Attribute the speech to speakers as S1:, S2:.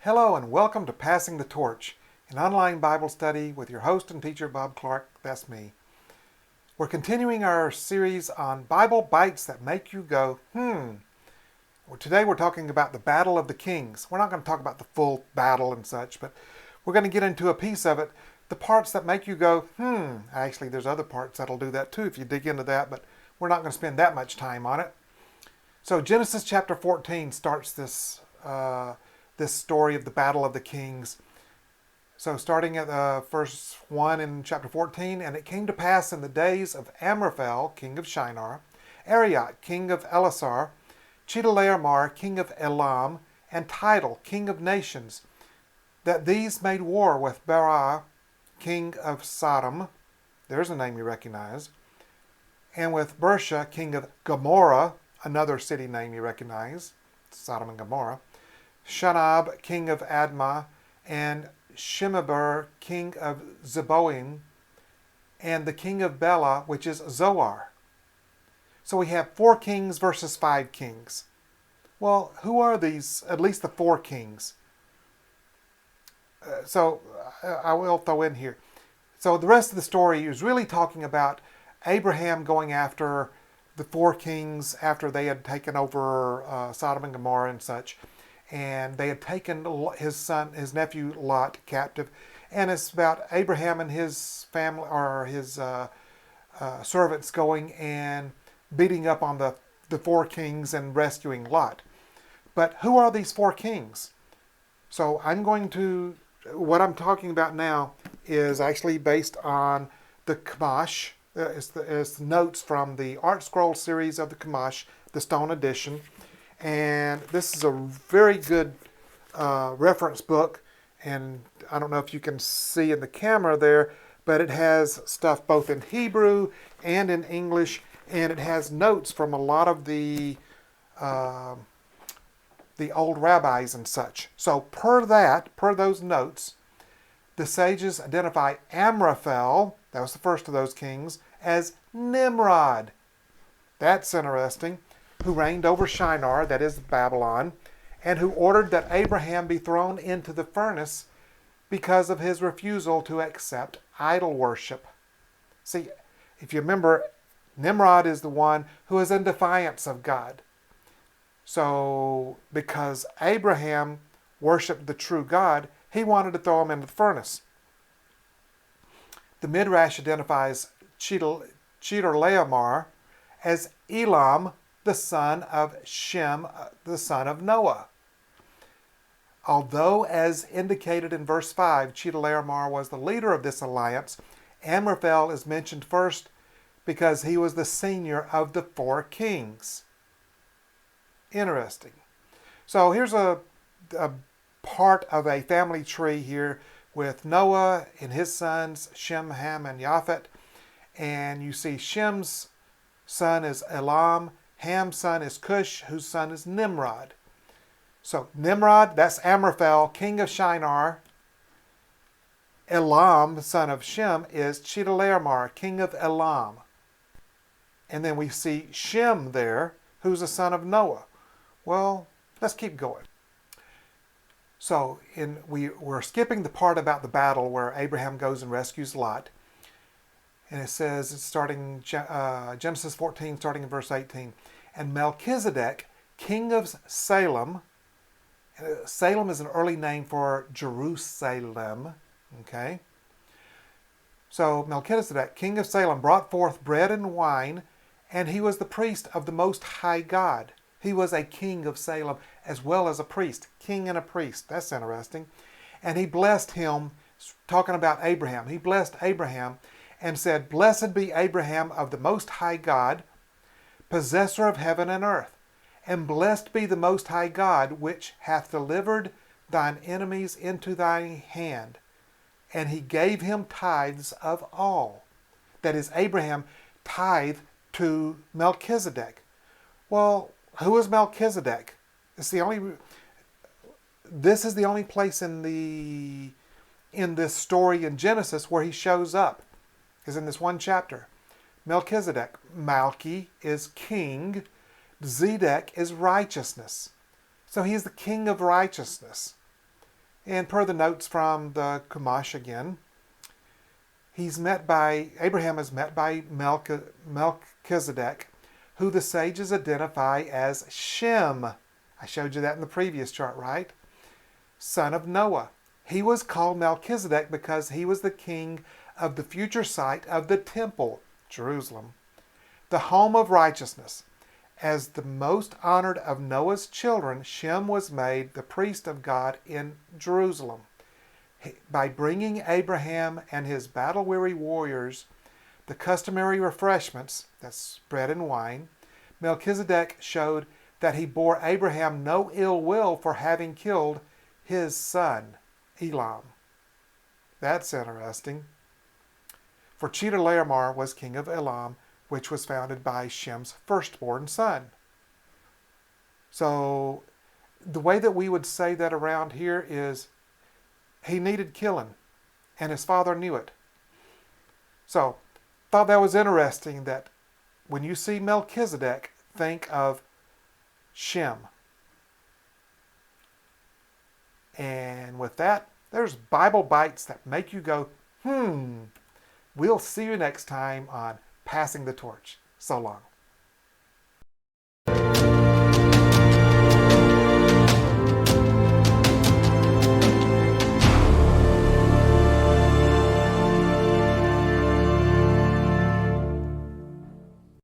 S1: Hello and welcome to Passing the Torch, an online Bible study with your host and teacher Bob Clark, that's me. We're continuing our series on Bible Bytes that make you go, Well, today we're talking about the Battle of the Kings. We're not going to talk about the full battle and such, but we're going to get into a piece of it, the parts that make you go, Actually, there's other parts that'll do that too if you dig into that, but we're not going to spend that much time on it. So Genesis chapter 14 starts this story of the Battle of the Kings. So starting at verse 1 in chapter 14, and it came to pass in the days of Amraphel, king of Shinar, Arioch, king of Elasar, Chedorlaomer, king of Elam, and Tidal, king of nations, that these made war with Bera, king of Sodom, there's a name you recognize, and with Bersha, king of Gomorrah, another city name you recognize, Sodom and Gomorrah, Shanab, king of Admah, and Shemeber, king of Zeboim, and the king of Bela, which is Zoar. So we have 4 kings versus 5 kings. Well, who are these, at least the 4 kings? I will throw in here. So the rest of the story is really talking about Abraham going after the 4 kings after they had taken over Sodom and Gomorrah and such. And they had taken his nephew Lot captive. And it's about Abraham and his family, or his servants going and beating up on the 4 kings and rescuing Lot. But who are these 4 kings? So what I'm talking about now is actually based on the Chumash. It's notes from the Art Scroll series of the Chumash, the Stone Edition. And this is a very good reference book. And I don't know if you can see in the camera there, but it has stuff both in Hebrew and in English. And it has notes from a lot of the old rabbis and such. So per those notes, the sages identify Amraphel, that was the first of those kings, as Nimrod. That's interesting. Who reigned over Shinar, that is Babylon, and who ordered that Abraham be thrown into the furnace because of his refusal to accept idol worship. See, if you remember, Nimrod is the one who is in defiance of God. So, because Abraham worshipped the true God, he wanted to throw him into the furnace. The Midrash identifies Chedorlaomer as Elam, the son of Shem, the son of Noah. Although, as indicated in verse 5, Chedorlaomer was the leader of this alliance, Amraphel is mentioned first because he was the senior of the 4 kings. Interesting. So here's a part of a family tree here with Noah and his sons, Shem, Ham, and Japhet. And you see Shem's son is Elam, Ham's son is Cush, whose son is Nimrod. So Nimrod, that's Amraphel, king of Shinar. Elam, the son of Shem, is Chedorlaomer, king of Elam. And then we see Shem there, who's the son of Noah. Well, let's keep going. So we're skipping the part about the battle where Abraham goes and rescues Lot. And it says, it's starting Genesis 14, starting in verse 18. And Melchizedek, king of Salem. Salem is an early name for Jerusalem. Okay. So Melchizedek, king of Salem, brought forth bread and wine, and he was the priest of the Most High God. He was a king of Salem as well as a priest. King and a priest. That's interesting. And he blessed him, talking about Abraham. He blessed Abraham and said, Blessed be Abraham of the Most High God, possessor of heaven and earth. And blessed be the Most High God, which hath delivered thine enemies into thy hand. And he gave him tithes of all. That is, Abraham tithed to Melchizedek. Well, who is Melchizedek? This is the only place in this story in Genesis where he shows up, is in this one chapter. Melchizedek. Malchi is king. Zedek is righteousness. So he is the king of righteousness. And per the notes from the Chumash again, Abraham is met by Melchizedek, who the sages identify as Shem. I showed you that in the previous chart, right? Son of Noah. He was called Melchizedek because he was the king of the future site of the temple, Jerusalem, the home of righteousness. As the most honored of Noah's children, Shem was made the priest of God in Jerusalem. By bringing Abraham and his battle-weary warriors the customary refreshments, that's bread and wine, Melchizedek showed that he bore Abraham no ill will for having killed his son, Elam. That's interesting. For Chedorlaomer was king of Elam, which was founded by Shem's firstborn son. So the way that we would say that around here is he needed killing, and his father knew it. So thought that was interesting that when you see Melchizedek, think of Shem. And with that, there's Bible bites that make you go, We'll see you next time on Passing the Torch. So long.